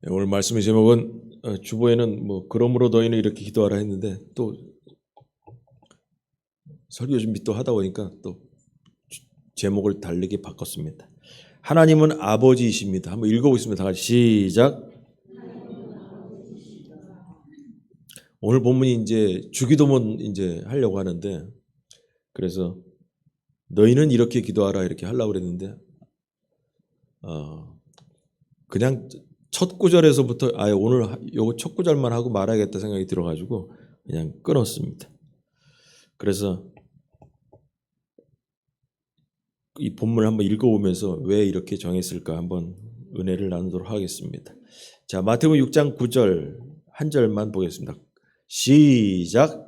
오늘 말씀의 제목은 주보에는 그러므로 너희는 이렇게 기도하라 했는데 또 설교 준비 또 하다 보니까 또 제목을 다르게 바꿨습니다. 하나님은 아버지이십니다. 한번 읽어보겠습니다. 다 같이 시작. 오늘 본문이 이제 주기도문 이제 하려고 하는데 그래서 너희는 이렇게 기도하라 이렇게 하려고 그랬는데 그냥 첫 구절에서부터 오늘 요거 첫 구절만 하고 말하겠다 생각이 들어가지고 그냥 끊었습니다. 그래서 이 본문을 한번 읽어보면서 왜 이렇게 정했을까 한번 은혜를 나누도록 하겠습니다. 자, 마태복음 6장 9절 한 절만 보겠습니다. 시작.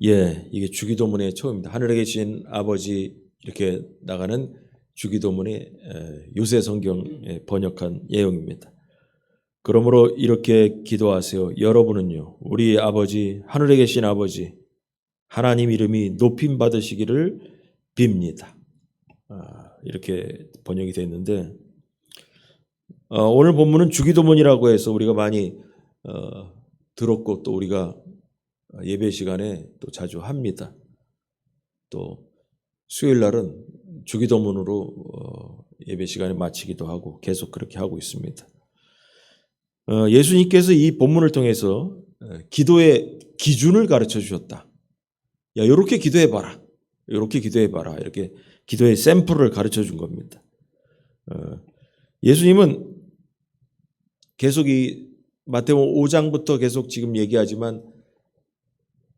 예, 이게 주기도문의 처음입니다. 하늘에 계신 아버지 이렇게 나가는 주기도문의 요새 성경에 번역한 내용입니다. 그러므로 이렇게 기도하세요. 여러분은요, 우리 아버지, 하늘에 계신 아버지, 하나님 이름이 높임 받으시기를 빕니다. 이렇게 번역이 되어 있는데 오늘 본문은 주기도문이라고 해서 우리가 많이 들었고 또 우리가 예배 시간에 또 자주 합니다. 또 수요일 날은 주기도문으로 예배 시간에 마치기도 하고 계속 그렇게 하고 있습니다. 예수님께서 이 본문을 통해서 기도의 기준을 가르쳐 주셨다. 야, 이렇게 기도해봐라. 이렇게 기도해봐라. 이렇게 기도의 샘플을 가르쳐 준 겁니다. 예수님은 계속 이 마태복음 5장부터 계속 지금 얘기하지만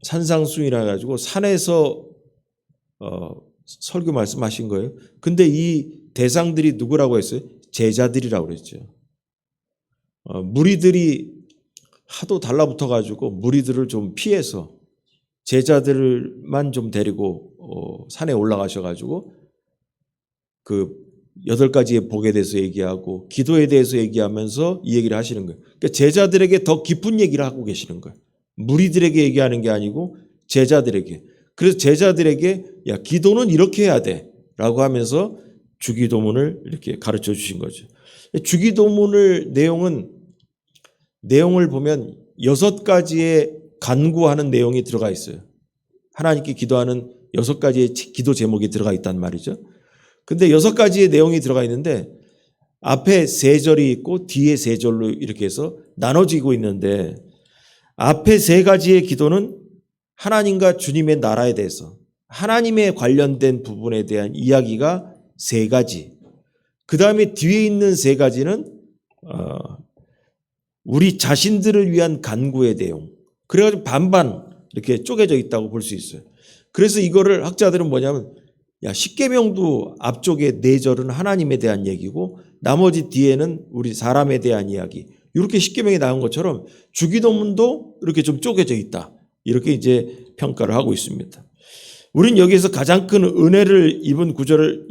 산상수훈이라 가지고 산에서 설교 말씀하신 거예요. 근데 이 대상들이 누구라고 했어요? 제자들이라고 그랬죠. 무리들이 하도 달라붙어 가지고 무리들을 좀 피해서 제자들만 좀 데리고 산에 올라가셔 가지고 그 8가지의 복에 대해서 얘기하고 기도에 대해서 얘기하면서 이 얘기를 하시는 거예요. 그러니까 제자들에게 더 깊은 얘기를 하고 계시는 거예요. 무리들에게 얘기하는 게 아니고 제자들에게. 그래서 제자들에게 야, 기도는 이렇게 해야 돼 라고 하면서 주기도문을 이렇게 가르쳐 주신 거죠. 주기도문을 내용을 보면 6가지의 간구하는 내용이 들어가 있어요. 하나님께 기도하는 6가지의 기도 제목이 들어가 있단 말이죠. 근데 6가지의 내용이 들어가 있는데 앞에 3절이 있고 뒤에 3절로 이렇게 해서 나눠지고 있는데 앞에 3가지의 기도는 하나님과 주님의 나라에 대해서 하나님에 관련된 부분에 대한 이야기가 3가지. 그 다음에 뒤에 있는 3가지는 우리 자신들을 위한 간구의 내용. 그래가지고 반반 이렇게 쪼개져 있다고 볼 수 있어요. 그래서 이거를 학자들은 뭐냐면 야, 십계명도 앞쪽에 4절은 하나님에 대한 얘기고 나머지 뒤에는 우리 사람에 대한 이야기. 이렇게 십계명이 나온 것처럼 주기도문도 이렇게 좀 쪼개져 있다. 이렇게 이제 평가를 하고 있습니다. 우리는 여기서 가장 큰 은혜를 입은 구절을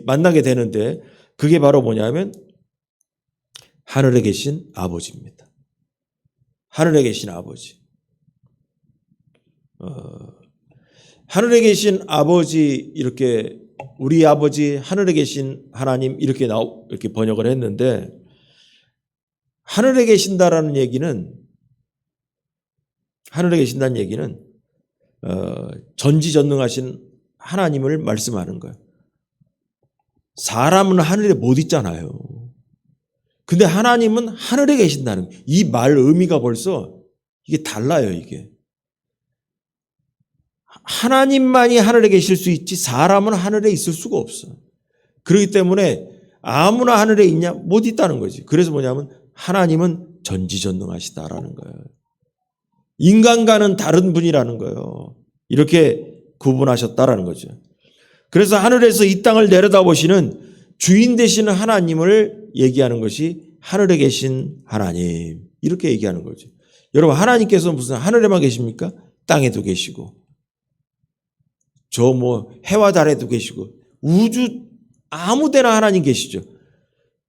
만나게 되는데 그게 바로 뭐냐면 하늘에 계신 아버지입니다. 하늘에 계신 아버지. 하늘에 계신 아버지 이렇게 우리 아버지 하늘에 계신 하나님 이렇게 번역을 했는데 하늘에 계신다라는 얘기는 전지전능하신 하나님을 말씀하는 거예요. 사람은 하늘에 못 있잖아요. 근데 하나님은 하늘에 계신다는 이 말 의미가 벌써 이게 달라요, 이게. 하나님만이 하늘에 계실 수 있지 사람은 하늘에 있을 수가 없어. 그렇기 때문에 아무나 하늘에 있냐? 못 있다는 거지. 그래서 뭐냐면 하나님은 전지전능하시다라는 거예요. 인간과는 다른 분이라는 거예요. 이렇게 구분하셨다라는 거죠. 그래서 하늘에서 이 땅을 내려다보시는 주인 되시는 하나님을 얘기하는 것이 하늘에 계신 하나님 이렇게 얘기하는 거죠. 여러분 하나님께서 무슨 하늘에만 계십니까? 땅에도 계시고 저 해와 달에도 계시고 우주 아무 데나 하나님 계시죠.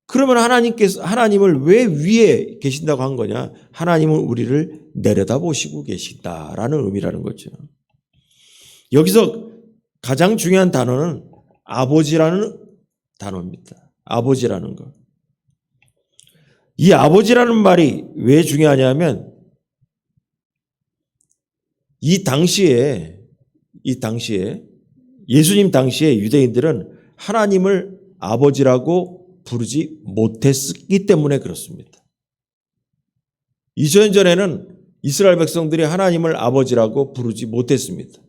그러면 하나님을 왜 위에 계신다고 한 거냐? 하나님은 우리를 내려다보시고 계신다라는 의미라는 거죠. 여기서 가장 중요한 단어는 아버지라는 단어입니다. 아버지라는 것. 이 아버지라는 말이 왜 중요하냐면 이 당시에 예수님 당시에 유대인들은 하나님을 아버지라고 부르지 못했기 때문에 그렇습니다. 2000년 전에는 이스라엘 백성들이 하나님을 아버지라고 부르지 못했습니다.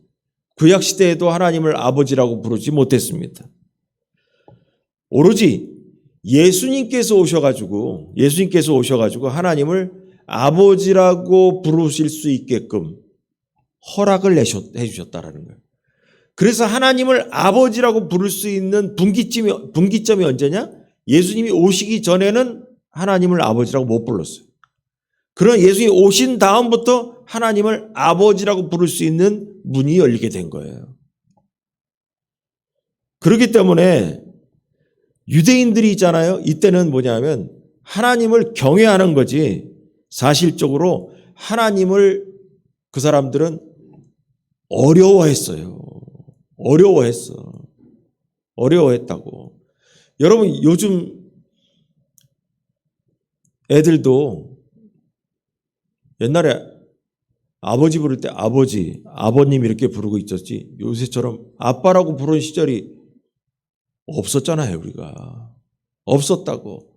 구약 시대에도 하나님을 아버지라고 부르지 못했습니다. 오로지 예수님께서 오셔가지고 하나님을 아버지라고 부르실 수 있게끔 허락을 해주셨다라는 거예요. 그래서 하나님을 아버지라고 부를 수 있는 분기점이 언제냐? 예수님이 오시기 전에는 하나님을 아버지라고 못 불렀어요. 그런 예수님이 오신 다음부터 하나님을 아버지라고 부를 수 있는 문이 열리게 된 거예요. 그렇기 때문에 유대인들이 있잖아요. 이때는 뭐냐면 하나님을 경외하는 거지 사실적으로 하나님을 그 사람들은 어려워했다고. 여러분 요즘 애들도 옛날에 아버지 부를 때 아버지, 아버님 이렇게 부르고 있었지 요새처럼 아빠라고 부르는 시절이 없었잖아요. 우리가 없었다고.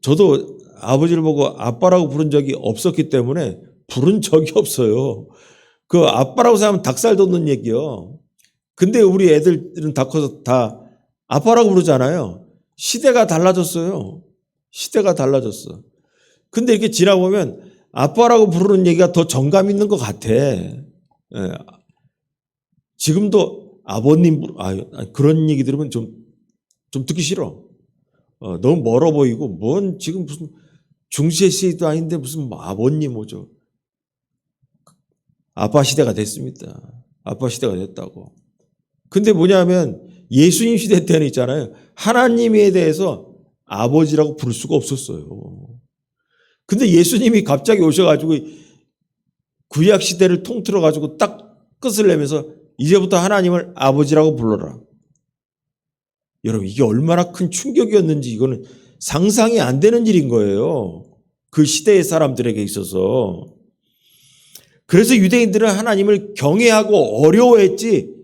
저도 아버지를 보고 아빠라고 부른 적이 없었기 때문에 부른 적이 없어요. 그 아빠라고 생각하면 닭살 돋는 얘기요. 근데 우리 애들은 다 커서 다 아빠라고 부르잖아요. 시대가 달라졌어요. 근데 이렇게 지나보면 아빠라고 부르는 얘기가 더 정감 있는 것 같아. 예. 지금도 아버님, 그런 얘기 들으면 좀 듣기 싫어. 너무 멀어 보이고, 지금 무슨 중세시대도 아닌데 무슨 아버님 뭐죠. 아빠 시대가 됐습니다. 아빠 시대가 됐다고. 근데 뭐냐면 예수님 시대 때는 있잖아요. 하나님에 대해서 아버지라고 부를 수가 없었어요. 근데 예수님이 갑자기 오셔가지고 구약 시대를 통틀어가지고 딱 끝을 내면서 이제부터 하나님을 아버지라고 불러라. 여러분 이게 얼마나 큰 충격이었는지 이거는 상상이 안 되는 일인 거예요. 그 시대의 사람들에게 있어서. 그래서 유대인들은 하나님을 경외하고 어려워했지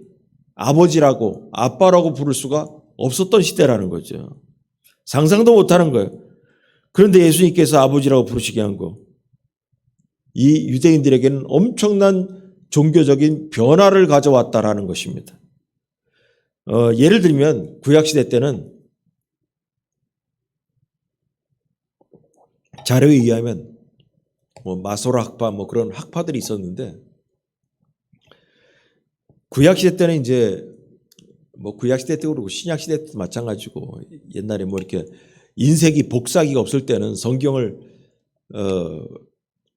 아버지라고 아빠라고 부를 수가 없었던 시대라는 거죠. 상상도 못하는 거예요. 그런데 예수님께서 아버지라고 부르시게 한 거. 이 유대인들에게는 엄청난 종교적인 변화를 가져왔다라는 것입니다. 예를 들면 구약시대 때는 자료에 의하면 마소라 학파 그런 학파들이 있었는데 구약시대 때는 이제 구약시대 때도 그렇고 신약시대 때도 마찬가지고 옛날에 이렇게 인쇄기 복사기가 없을 때는 성경을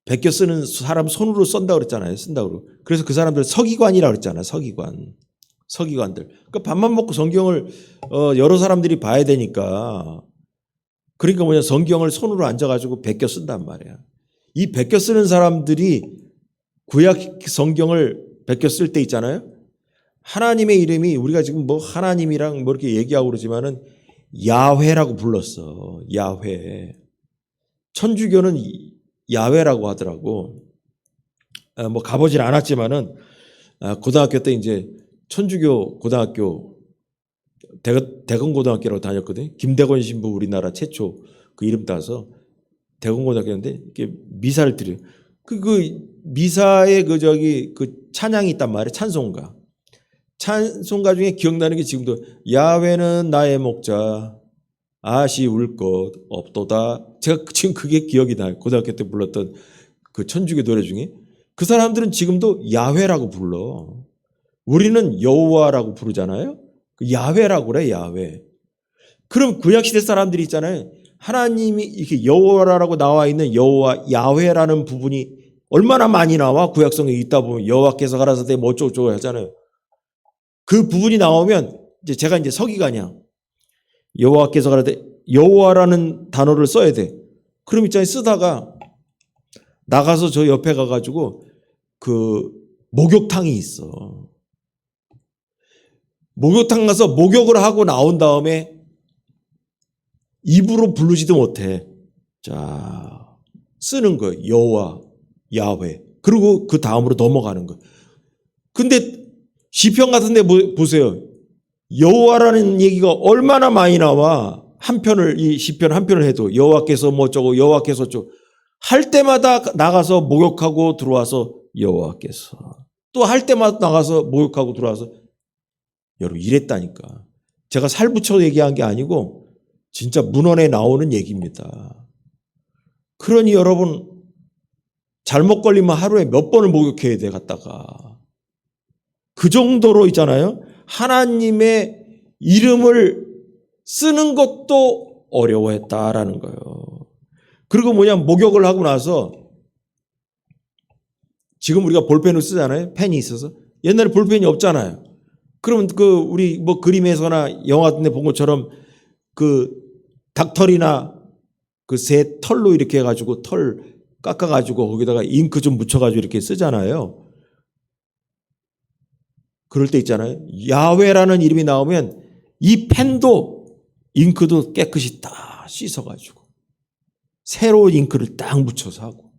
베껴 쓰는 사람 손으로 쓴다고 그랬잖아요. 쓴다고. 그래서 그 사람들 서기관이라고 그랬잖아요. 서기관들. 그러니까 밥만 먹고 성경을 여러 사람들이 봐야 되니까 그러니까 성경을 손으로 앉아가지고 베껴 쓴단 말이야. 이 베껴 쓰는 사람들이 구약 성경을 베껴 쓸 때 있잖아요. 하나님의 이름이 우리가 지금 하나님이랑 이렇게 얘기하고 그러지만은 야훼라고 불렀어. 야훼. 천주교는 야훼라고 하더라고. 가보질 않았지만은 고등학교 때 이제 천주교 고등학교 대건고등학교라고 다녔거든요. 김대건 신부 우리나라 최초 그 이름 따서 대건고등학교인데 이렇게 미사를 드려요. 그 미사에 그 찬양이 있단 말이에요. 찬송가. 찬송가 중에 기억나는 게 지금도 야훼는 나의 목자 아쉬울 것 없도다. 제가 지금 그게 기억이 나요. 고등학교 때 불렀던 그 천주교 노래 중에 그 사람들은 지금도 야훼라고 불러. 우리는 여호와라고 부르잖아요. 야훼라고 그래. 야훼. 그럼 구약시대 사람들이 있잖아요. 하나님이 이렇게 여호와라고 나와 있는 여호와 야훼라는 부분이 얼마나 많이 나와. 구약성에 있다 보면 여호와께서 가라사대 어쩌고저쩌고 하잖아요. 그 부분이 나오면 이제 제가 이제 서기관이야. 여호와께서 가라사대 여호와라는 단어를 써야 돼. 그럼 있잖아요. 쓰다가 나가서 저 옆에 가가지고 그 목욕탕이 있어. 목욕탕 가서 목욕을 하고 나온 다음에 입으로 부르지도 못해. 자, 쓰는 거예요. 여호와, 야훼. 그리고 그 다음으로 넘어가는 거예요. 근데 시편 같은 데 보세요. 여호와라는 얘기가 얼마나 많이 나와. 한 편을, 이 시편 한 편을 해도 여호와께서 뭐 어쩌고 여호와께서 어쩌고 할 때마다 나가서 목욕하고 들어와서 여호와께서 또 할 때마다 나가서 목욕하고 들어와서 여러분 이랬다니까. 제가 살붙여 얘기한 게 아니고 진짜 문헌에 나오는 얘기입니다. 그러니 여러분 잘못 걸리면 하루에 몇 번을 목욕해야 돼 갔다가. 그 정도로 있잖아요. 하나님의 이름을 쓰는 것도 어려워했다라는 거예요. 그리고 목욕을 하고 나서 지금 우리가 볼펜을 쓰잖아요. 펜이 있어서. 옛날에 볼펜이 없잖아요. 그러면 우리 뭐 그림에서나 영화 같은 데 본 것처럼 그 닭털이나 그 새 털로 이렇게 해가지고 털 깎아가지고 거기다가 잉크 좀 묻혀가지고 이렇게 쓰잖아요. 그럴 때 있잖아요. 야훼라는 이름이 나오면 이 펜도 잉크도 깨끗이 딱 씻어가지고 새로운 잉크를 딱 묻혀서 하고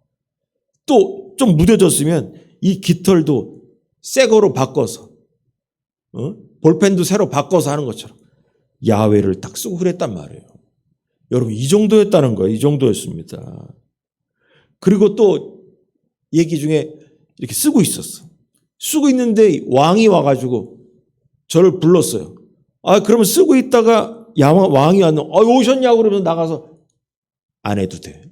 또 좀 무뎌졌으면 이 깃털도 새 거로 바꿔서 볼펜도 새로 바꿔서 하는 것처럼 야훼를 딱 쓰고 그랬단 말이에요. 여러분 이 정도였다는 거예요. 이 정도였습니다. 그리고 또 얘기 중에 이렇게 쓰고 있었어. 쓰고 있는데 왕이 와가지고 저를 불렀어요. 그러면 쓰고 있다가 왕이 왔는 오셨냐고 그러면 나가서 안 해도 돼.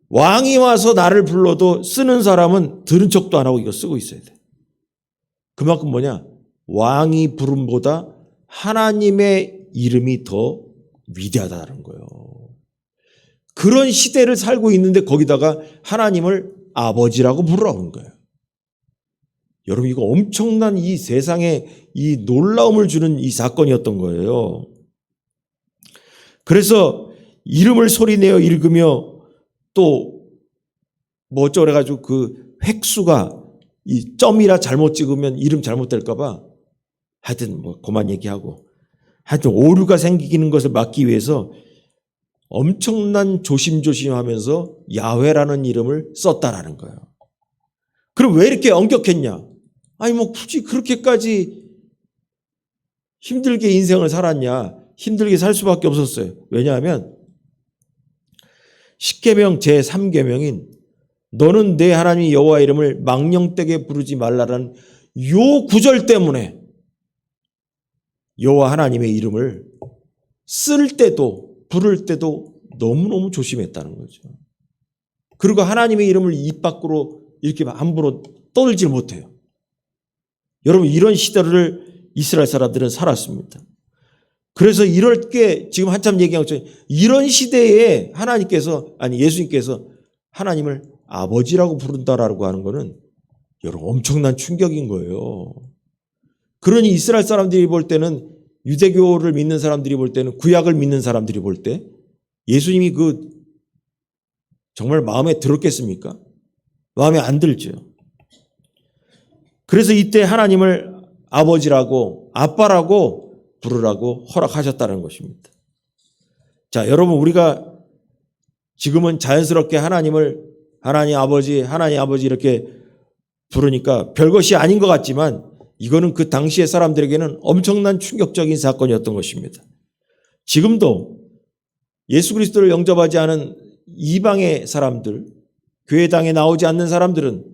왕이 와서 나를 불러도 쓰는 사람은 들은 척도 안 하고 이거 쓰고 있어야 돼. 그만큼 왕이 부름보다 하나님의 이름이 더 위대하다는 거예요. 그런 시대를 살고 있는데 거기다가 하나님을 아버지라고 부르라는 거예요. 여러분 이거 엄청난 이 세상에 이 놀라움을 주는 이 사건이었던 거예요. 그래서 이름을 소리내어 읽으며 또 뭐 어쩌고 그래가지고 그 획수가 이 점이라 잘못 찍으면 이름 잘못될까 봐 하여튼 뭐 그만 얘기하고 하여튼 오류가 생기는 것을 막기 위해서 엄청난 조심조심하면서 야훼라는 이름을 썼다라는 거예요. 그럼 왜 이렇게 엄격했냐? 뭐 굳이 그렇게까지 힘들게 인생을 살았냐? 힘들게 살 수밖에 없었어요. 왜냐하면 십계명 제3계명인 너는 내 하나님 여호와 이름을 망령되게 부르지 말라라는 요 구절 때문에 여호와 하나님의 이름을 쓸 때도 부를 때도 너무너무 조심했다는 거죠. 그리고 하나님의 이름을 입 밖으로 이렇게 함부로 떠들지 못해요. 여러분 이런 시대를 이스라엘 사람들은 살았습니다. 그래서 이럴 게 지금 한참 얘기한 것처럼 이런 시대에 예수님께서 하나님을 아버지라고 부른다라고 하는 것은 여러분 엄청난 충격인 거예요. 그러니 이스라엘 사람들이 볼 때는 유대교를 믿는 사람들이 볼 때는 구약을 믿는 사람들이 볼 때 예수님이 정말 마음에 들었겠습니까? 마음에 안 들죠. 그래서 이때 하나님을 아버지라고 아빠라고 부르라고 허락하셨다는 것입니다. 자, 여러분 우리가 지금은 자연스럽게 하나님 아버지 이렇게 부르니까 별것이 아닌 것 같지만 이거는 그 당시의 사람들에게는 엄청난 충격적인 사건이었던 것입니다. 지금도 예수 그리스도를 영접하지 않은 이방의 사람들, 교회당에 나오지 않는 사람들은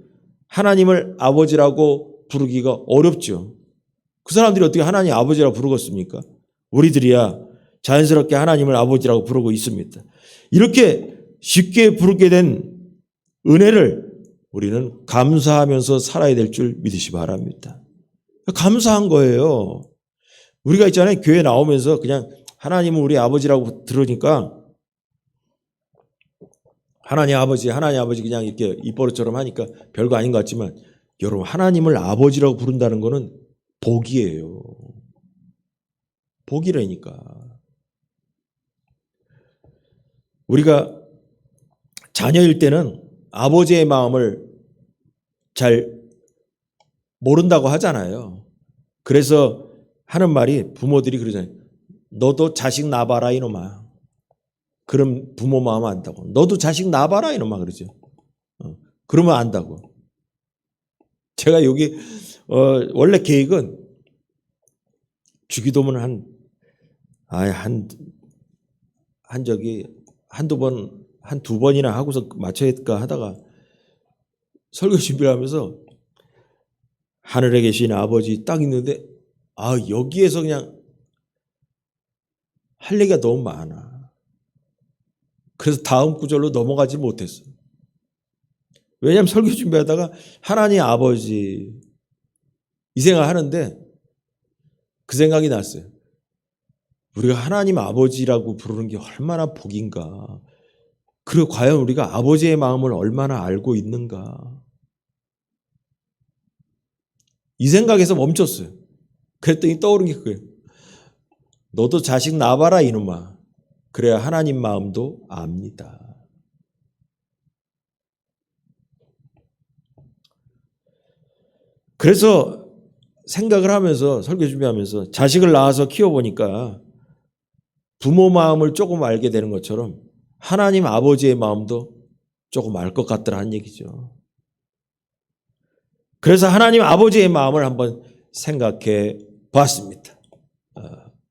하나님을 아버지라고 부르기가 어렵죠. 그 사람들이 어떻게 하나님 아버지라고 부르겠습니까? 우리들이야 자연스럽게 하나님을 아버지라고 부르고 있습니다. 이렇게 쉽게 부르게 된 은혜를 우리는 감사하면서 살아야 될 줄 믿으시 바랍니다. 감사한 거예요. 우리가 있잖아요. 교회 나오면서 그냥 하나님은 우리 아버지라고 들으니까 하나님 아버지 그냥 이렇게 입버릇처럼 하니까 별거 아닌 것 같지만 여러분 하나님을 아버지라고 부른다는 거는 복이에요. 복이라니까. 우리가 자녀일 때는 아버지의 마음을 잘 모른다고 하잖아요. 그래서 하는 말이 부모들이 그러잖아요. 너도 자식 낳아봐라 이놈아. 그럼 부모 마음 안다고. 너도 자식 낳아봐라 이놈아 그러죠. 그러면 안다고. 제가 여기 원래 계획은 주기도문 한두 번이나 하고서 맞춰야 할까 하다가 설교 준비를 하면서 하늘에 계신 아버지 딱 있는데 여기에서 그냥 할 얘기가 너무 많아. 그래서 다음 구절로 넘어가지 못했어. 왜냐하면 설교 준비하다가 하나님 아버지 이 생각 하는데 그 생각이 났어요. 우리가 하나님 아버지라고 부르는 게 얼마나 복인가. 그리고 과연 우리가 아버지의 마음을 얼마나 알고 있는가. 이 생각에서 멈췄어요. 그랬더니 떠오른 게 그거예요. 너도 자식 낳아봐라 이놈아. 그래야 하나님 마음도 압니다. 그래서 생각을 하면서 설교 준비하면서 자식을 낳아서 키워보니까 부모 마음을 조금 알게 되는 것처럼 하나님 아버지의 마음도 조금 알 것 같더라는 얘기죠. 그래서 하나님 아버지의 마음을 한번 생각해 보았습니다.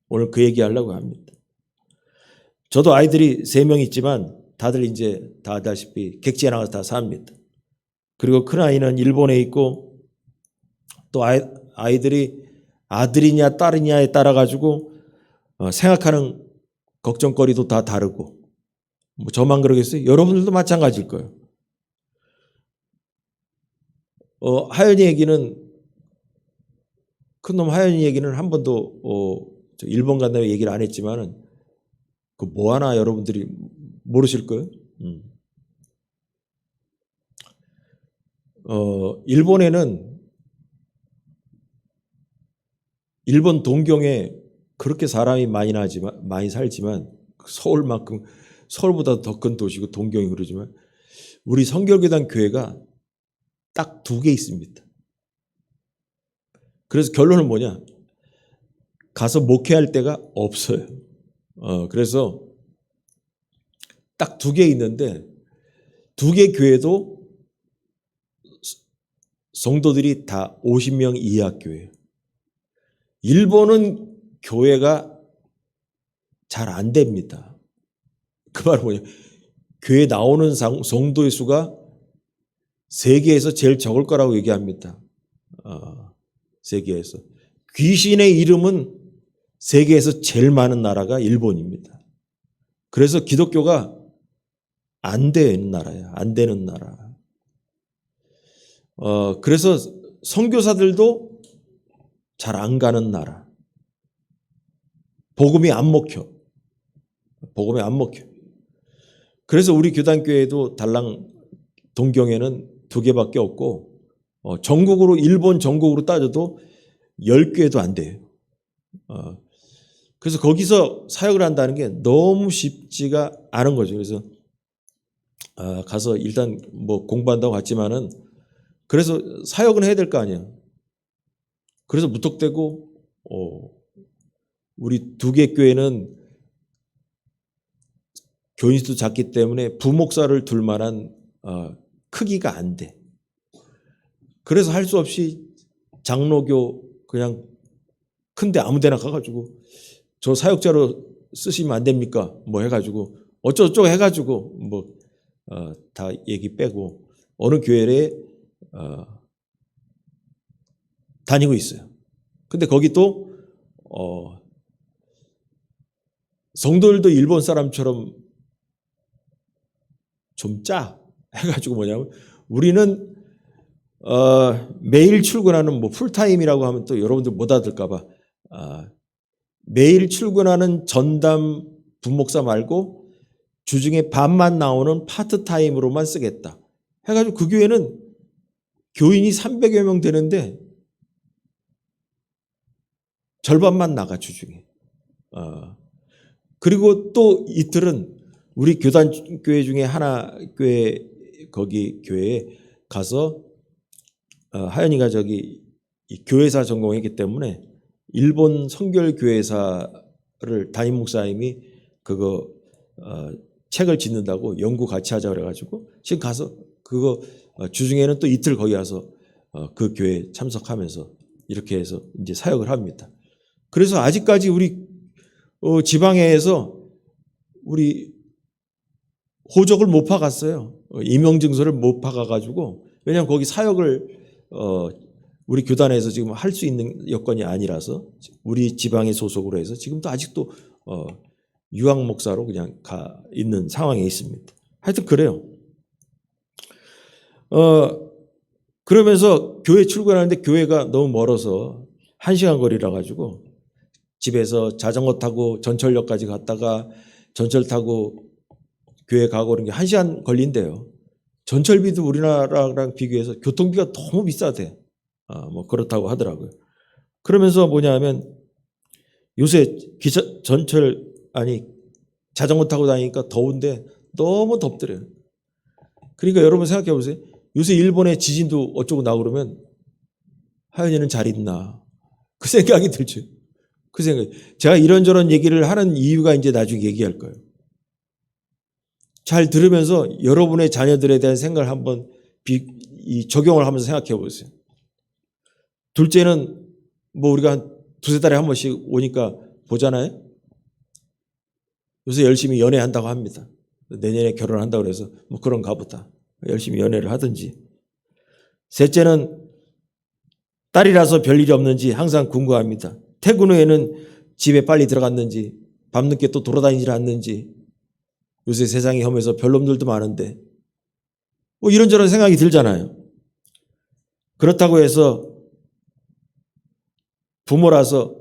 오늘 그 얘기하려고 합니다. 저도 아이들이 3명 있지만 다들 이제 다 아다시피 객지에 나가서 다 삽니다. 그리고 큰아이는 일본에 있고 또 아이들이 아들이냐 딸이냐에 따라 가지고 생각하는 걱정거리도 다 다르고 저만 그러겠어요? 여러분들도 마찬가지일 거예요. 하연이 얘기는 큰놈 하연이 얘기는 한 번도 일본 간다고 얘기를 안 했지만은 그 뭐 하나 여러분들이 모르실 거예요. 일본에는 일본 동경에 그렇게 사람이 많이 살지만 서울만큼 서울보다 더 큰 도시고 동경이 그러지만 우리 성결교단 교회가 딱 2개 있습니다. 그래서 결론은 뭐냐? 가서 목회할 데가 없어요. 그래서 딱 2개 있는데 2개 교회도 성도들이 다 50명 이하 교회예요. 일본은 교회가 잘 안 됩니다. 그 말은 뭐냐? 교회 나오는 성도의 수가 세계에서 제일 적을 거라고 얘기합니다. 세계에서. 귀신의 이름은 세계에서 제일 많은 나라가 일본입니다. 그래서 기독교가 안 되는 나라야. 안 되는 나라. 그래서 선교사들도 잘 안 가는 나라. 복음이 안 먹혀. 복음이 안 먹혀. 그래서 우리 교단교회도 달랑 동경에는 2개밖에 없고 전국으로 일본 전국으로 따져도 10교회도 안 돼요. 그래서 거기서 사역을 한다는 게 너무 쉽지가 않은 거죠. 그래서 가서 일단 뭐 공부한다고 갔지만은 그래서 사역은 해야 될 거 아니야. 그래서 무턱대고 우리 2개 교회는 교인수도 작기 때문에 부목사를 둘 만한 크기가 안 돼. 그래서 할 수 없이 장로교 그냥 큰데 아무 데나 가가지고 저 사역자로 쓰시면 안 됩니까? 뭐 해가지고 어쩌고저쩌고 해가지고 뭐 다 얘기 빼고 어느 교회에 다니고 있어요. 근데 거기 또 성도들도 일본 사람처럼 좀 짜 해가지고 뭐냐면 우리는 매일 출근하는 뭐 풀타임이라고 하면 또 여러분들 못 알아들을까봐 매일 출근하는 전담 부목사 말고 주중에 반만 나오는 파트타임으로만 쓰겠다 해가지고 그 교회는 교인이 300여 명 되는데 절반만 나가 주중에. 그리고 또 이틀은 우리 교단교회 중에 하나 교회 거기 교회에 가서 하연이가 저기 이 교회사 전공했기 때문에 일본 성결교회사를 담임 목사님이 그거 책을 짓는다고 연구 같이 하자 그래가지고 지금 가서 그거 주중에는 또 이틀 거기 가서 그 교회 참석하면서 이렇게 해서 이제 사역을 합니다. 그래서 아직까지 우리 지방회에서 우리 호적을 못 파갔어요. 임용증서를 못 파가가지고 왜냐하면 거기 사역을 우리 교단에서 지금 할 수 있는 여건이 아니라서 우리 지방의 소속으로 해서 지금도 아직도 유학 목사로 그냥 가 있는 상황에 있습니다. 하여튼 그래요. 그러면서 교회 출근하는데 교회가 너무 멀어서 1시간 거리라 가지고 집에서 자전거 타고 전철역까지 갔다가 전철 타고 교회 가고 그런 게 1시간 걸린대요. 전철비도 우리나라랑 비교해서 교통비가 너무 비싸대. 뭐 그렇다고 하더라고요. 그러면서 뭐냐면 요새 자전거 타고 다니니까 더운데 너무 덥더래요. 그러니까 여러분 생각해 보세요. 요새 일본에 지진도 어쩌고 나고 그러면 하연이는 잘 있나? 그 생각이 들죠. 그 생각. 제가 이런저런 얘기를 하는 이유가 이제 나중에 얘기할 거예요. 잘 들으면서 여러분의 자녀들에 대한 생각을 한번 적용을 하면서 생각해 보세요. 둘째는 뭐 우리가 한 두세 달에 한 번씩 오니까 보잖아요. 요새 열심히 연애한다고 합니다. 내년에 결혼한다고 그래서 뭐 그런가 보다. 열심히 연애를 하든지. 셋째는 딸이라서 별일이 없는지 항상 궁금합니다. 퇴근 후에는 집에 빨리 들어갔는지 밤늦게 또 돌아다니질 않는지 요새 세상이 험해서 별놈들도 많은데 뭐 이런저런 생각이 들잖아요. 그렇다고 해서 부모라서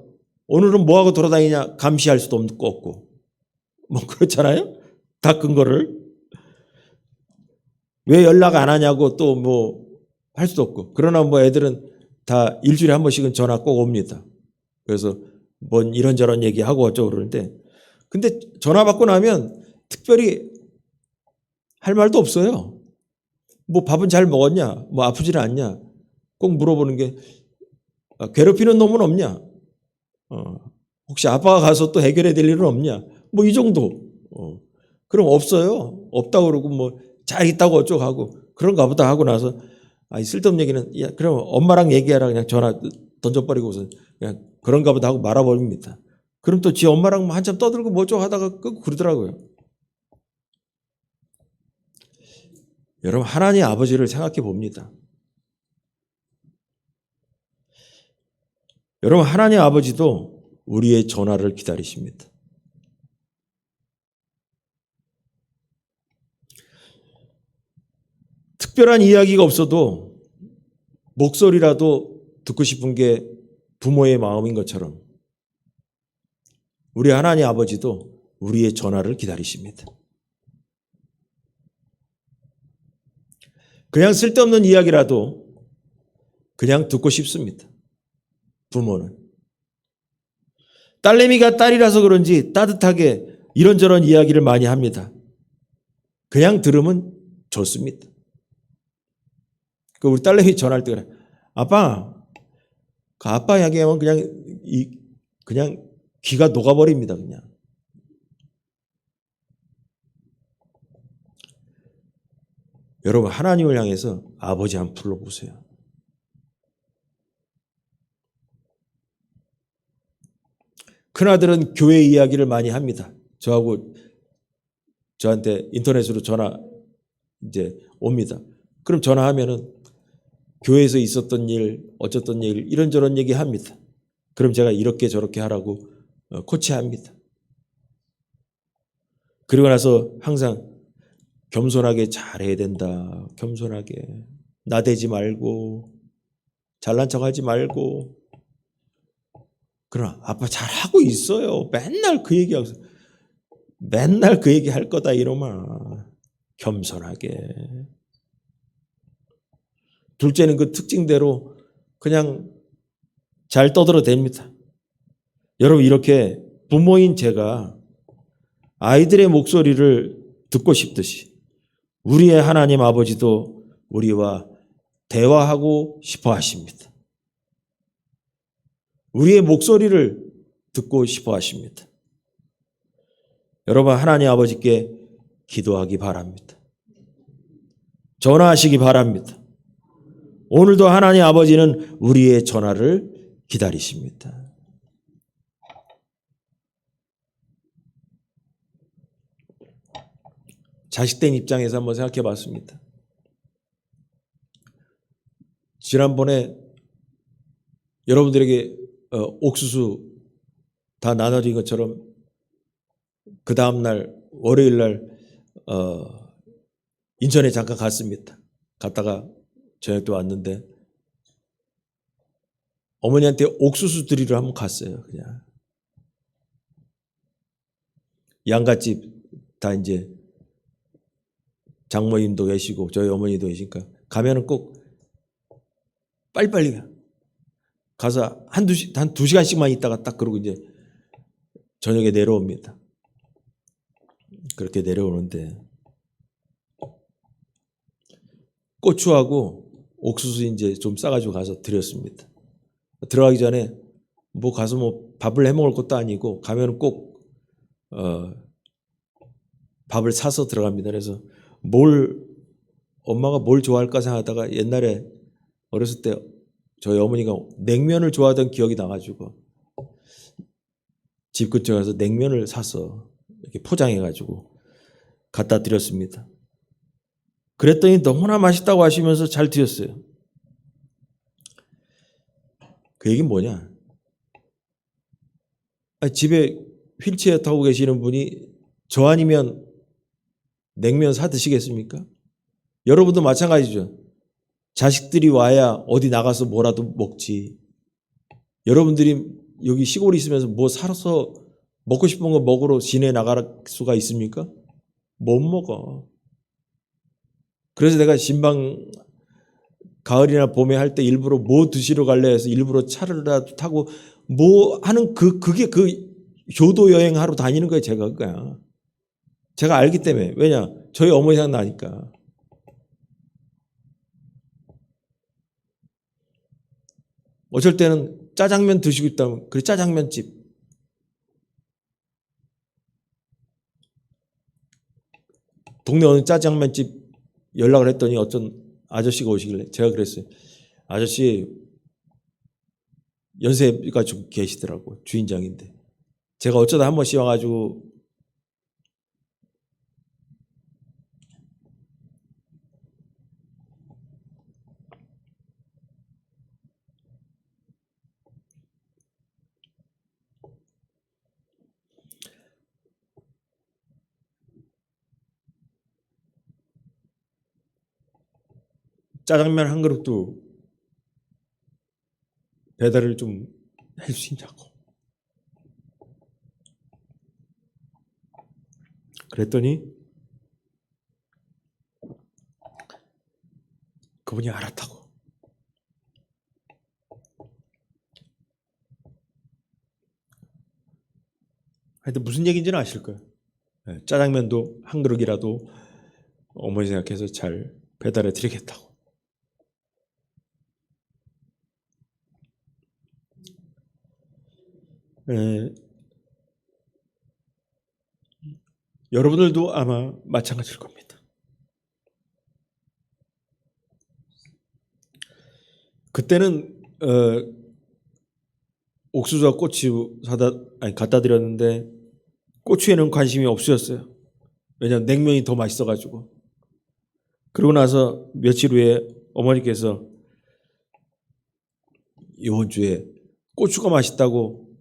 오늘은 뭐하고 돌아다니냐 감시할 수도 없고 뭐 그렇잖아요. 다 큰 거를 왜 연락 안 하냐고 또 뭐 할 수도 없고. 그러나 뭐 애들은 다 일주일에 한 번씩은 전화 꼭 옵니다. 그래서 뭔 이런저런 얘기하고 어쩌고 그러는데 근데 전화 받고 나면 특별히 할 말도 없어요. 뭐 밥은 잘 먹었냐? 뭐 아프지는 않냐? 꼭 물어보는 게 괴롭히는 놈은 없냐? 혹시 아빠가 가서 또 해결해야 될 일은 없냐? 뭐 이 정도. 그럼 없어요. 없다고 그러고 뭐 잘 있다고 어쩌고 하고 그런가 보다 하고 나서 쓸데없는 얘기는 야 그럼 엄마랑 얘기하라 그냥 전화 던져버리고서 그냥 그런가 보다 하고 말아버립니다. 그럼 또 지 엄마랑 한참 떠들고 뭐 어쩌고 하다가 끄고 그러더라고요. 여러분 하나님 아버지를 생각해 봅니다. 여러분 하나님 아버지도 우리의 전화를 기다리십니다. 특별한 이야기가 없어도 목소리라도 듣고 싶은 게 부모의 마음인 것처럼 우리 하나님 아버지도 우리의 전화를 기다리십니다. 그냥 쓸데없는 이야기라도 그냥 듣고 싶습니다. 부모는. 딸내미가 딸이라서 그런지 따뜻하게 이런저런 이야기를 많이 합니다. 그냥 들으면 좋습니다. 우리 딸내미 전화할 때 그래. 아빠, 그 아빠 이야기하면 그냥 귀가 녹아버립니다. 그냥. 여러분 하나님을 향해서 아버지 한번 불러보세요. 큰아들은 교회 이야기를 많이 합니다. 저한테 인터넷으로 전화 이제 옵니다. 그럼 전화하면은 교회에서 있었던 일, 어쨌던 일 이런저런 얘기합니다. 그럼 제가 이렇게 저렇게 하라고 코치합니다. 그리고 나서 항상 겸손하게 잘해야 된다. 겸손하게. 나대지 말고 잘난 척하지 말고. 그러나 아빠 잘하고 있어요. 맨날 그 얘기하고 맨날 그 얘기할 거다 이놈아. 겸손하게. 둘째는 그 특징대로 그냥 잘 떠들어댑니다. 여러분 이렇게 부모인 제가 아이들의 목소리를 듣고 싶듯이 우리의 하나님 아버지도 우리와 대화하고 싶어 하십니다. 우리의 목소리를 듣고 싶어 하십니다. 여러분, 하나님 아버지께 기도하기 바랍니다. 전화하시기 바랍니다. 오늘도 하나님 아버지는 우리의 전화를 기다리십니다. 자식된 입장에서 한번 생각해 봤습니다. 지난번에 여러분들에게 옥수수 다 나눠드린 것처럼 그 다음날 월요일날 인천에 잠깐 갔습니다. 갔다가 저녁 때 왔는데 어머니한테 옥수수 드리러 한번 갔어요. 그냥 양갓집 다 이제 장모님도 계시고 저희 어머니도 계시니까 가면은 꼭 빨리빨리 가서 한 두 시간씩만 있다가 딱 그러고 이제 저녁에 내려옵니다. 그렇게 내려오는데 고추하고 옥수수 이제 좀 싸가지고 가서 드렸습니다. 들어가기 전에 뭐 가서 뭐 밥을 해 먹을 것도 아니고 가면은 꼭 밥을 사서 들어갑니다. 그래서 엄마가 뭘 좋아할까 생각하다가 옛날에 어렸을 때 저희 어머니가 냉면을 좋아하던 기억이 나가지고 집 근처에 가서 냉면을 사서 이렇게 포장해가지고 갖다 드렸습니다. 그랬더니 너무나 맛있다고 하시면서 잘 드셨어요. 그 얘기는 뭐냐? 집에 휠체어 타고 계시는 분이 저 아니면 냉면 사 드시겠습니까? 여러분도 마찬가지죠. 자식들이 와야 어디 나가서 뭐라도 먹지. 여러분들이 여기 시골에 있으면서 뭐 사서 먹고 싶은 거 먹으러 시내에 나갈 수가 있습니까? 못 먹어. 그래서 내가 신방 가을이나 봄에 할 때 일부러 뭐 드시러 갈래 해서 일부러 차를라도 타고 뭐 하는 그게 효도 여행 하러 다니는 거예요. 제가 그거야. 제가 알기 때문에. 왜냐? 저희 어머니 생각나니까. 어쩔 때는 짜장면 드시고 있다면 그래 짜장면집. 동네 어느 짜장면집 연락을 했더니 어떤 아저씨가 오시길래 제가 그랬어요. 아저씨 연세가 좀 계시더라고. 주인장인데. 제가 어쩌다 한 번씩 와가지고 짜장면 한 그릇도 배달을 좀 할 수 있냐고. 그랬더니 그분이 알았다고. 하여튼 무슨 얘기인지는 아실 거예요. 짜장면도 한 그릇이라도 어머니 생각해서 잘 배달해 드리겠다고. 여러분들도 아마 마찬가지일 겁니다. 그때는 옥수수와 고추 갖다 드렸는데 고추에는 관심이 없으셨어요. 왜냐하면 냉면이 더 맛있어가지고. 그러고 나서 며칠 후에 어머니께서 이번 주에 고추가 맛있다고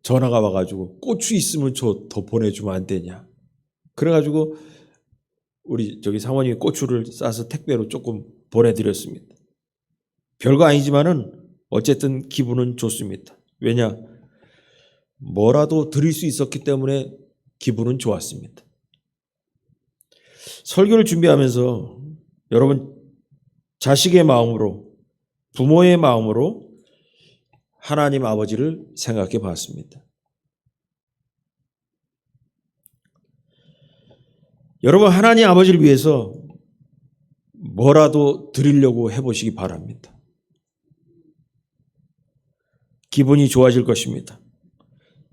전화가 와가지고 고추 있으면 더 보내주면 안 되냐. 그래가지고 우리 저기 사모님이 고추를 싸서 택배로 조금 보내드렸습니다. 별거 아니지만은 어쨌든 기분은 좋습니다. 왜냐? 뭐라도 드릴 수 있었기 때문에 기분은 좋았습니다. 설교를 준비하면서 여러분 자식의 마음으로 부모의 마음으로 하나님 아버지를 생각해 봤습니다. 여러분 하나님 아버지를 위해서 뭐라도 드리려고 해보시기 바랍니다. 기분이 좋아질 것입니다.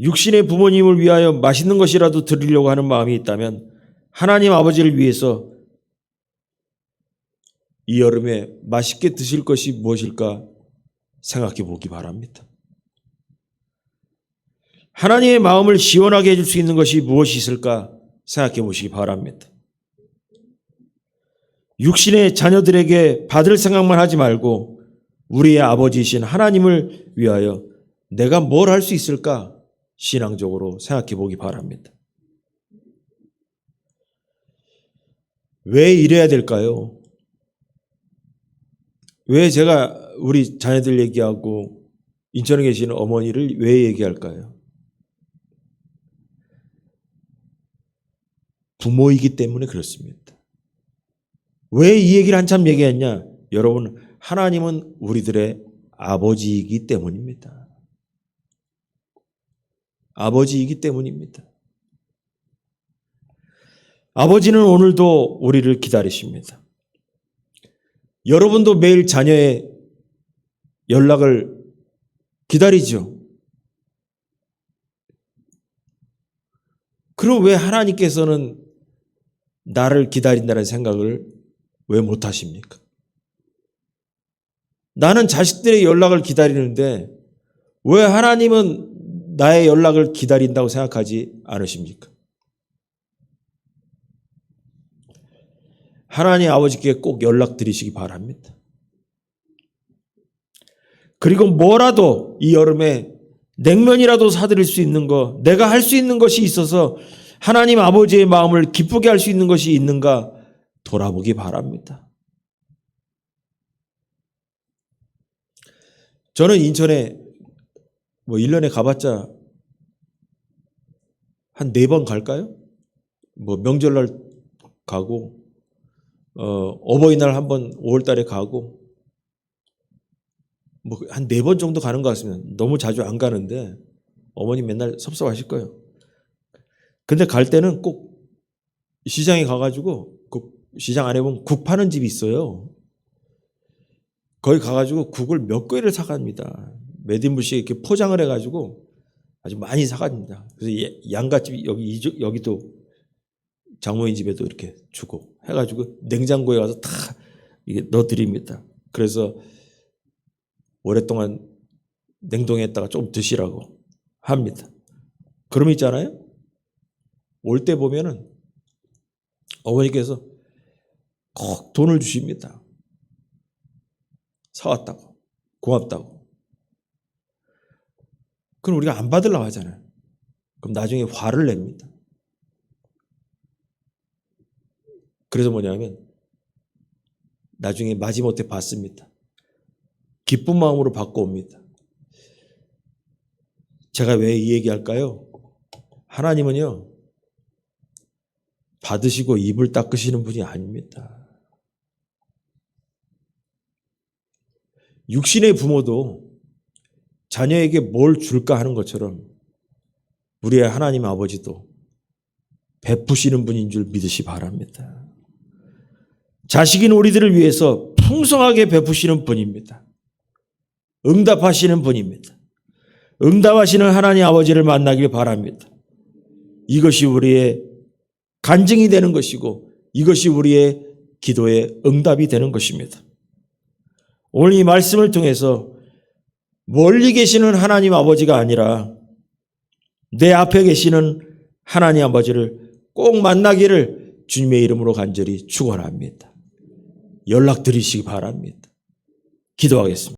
육신의 부모님을 위하여 맛있는 것이라도 드리려고 하는 마음이 있다면 하나님 아버지를 위해서 이 여름에 맛있게 드실 것이 무엇일까 생각해 보기 바랍니다. 하나님의 마음을 시원하게 해줄 수 있는 것이 무엇이 있을까 생각해 보시기 바랍니다. 육신의 자녀들에게 받을 생각만 하지 말고 우리의 아버지이신 하나님을 위하여 내가 뭘 할 수 있을까 신앙적으로 생각해 보기 바랍니다. 왜 이래야 될까요? 왜 제가 우리 자녀들 얘기하고 인천에 계시는 어머니를 왜 얘기할까요? 부모이기 때문에 그렇습니다. 왜 이 얘기를 한참 얘기했냐? 여러분, 하나님은 우리들의 아버지이기 때문입니다. 아버지이기 때문입니다. 아버지는 오늘도 우리를 기다리십니다. 여러분도 매일 자녀의 연락을 기다리죠. 그럼 왜 하나님께서는 나를 기다린다는 생각을 왜 못하십니까? 나는 자식들의 연락을 기다리는데 왜 하나님은 나의 연락을 기다린다고 생각하지 않으십니까? 하나님 아버지께 꼭 연락드리시기 바랍니다. 그리고 뭐라도 이 여름에 냉면이라도 사드릴 수 있는 거, 내가 할 수 있는 것이 있어서 하나님 아버지의 마음을 기쁘게 할 수 있는 것이 있는가 돌아보기 바랍니다. 저는 인천에 1년에 가봤자 한 4번 갈까요? 명절날 가고 어버이날 한번 5월달에 가고 한 4번 정도 가는 것 같습니다. 너무 자주 안 가는데 어머니 맨날 섭섭하실 거예요. 근데 갈 때는 꼭 시장에 가가지고 그 시장 안에 보면 국 파는 집이 있어요. 거기 가가지고 국을 몇 그릇을 사갑니다. 몇 인분씩 이렇게 포장을 해가지고 아주 많이 사갑니다. 그래서 양갓집 여기도 장모님 집에도 이렇게 주고 해가지고 냉장고에 가서 다 이게 넣어드립니다. 그래서 오랫동안 냉동했다가 좀 드시라고 합니다. 그럼 있잖아요. 올 때 보면은 어머니께서 꼭 돈을 주십니다. 사왔다고, 고맙다고. 그럼 우리가 안 받으려고 하잖아요. 그럼 나중에 화를 냅니다. 그래서 뭐냐면 나중에 마지못해 받습니다. 기쁜 마음으로 받고 옵니다. 제가 왜 이 얘기할까요? 하나님은요, 받으시고 입을 닦으시는 분이 아닙니다. 육신의 부모도 자녀에게 뭘 줄까 하는 것처럼 우리의 하나님 아버지도 베푸시는 분인 줄 믿으시 바랍니다. 자식인 우리들을 위해서 풍성하게 베푸시는 분입니다. 응답하시는 분입니다. 응답하시는 하나님 아버지를 만나길 바랍니다. 이것이 우리의 간증이 되는 것이고 이것이 우리의 기도의 응답이 되는 것입니다. 오늘 이 말씀을 통해서 멀리 계시는 하나님 아버지가 아니라 내 앞에 계시는 하나님 아버지를 꼭 만나기를 주님의 이름으로 간절히 축원합니다. 연락드리시기 바랍니다. 기도하겠습니다.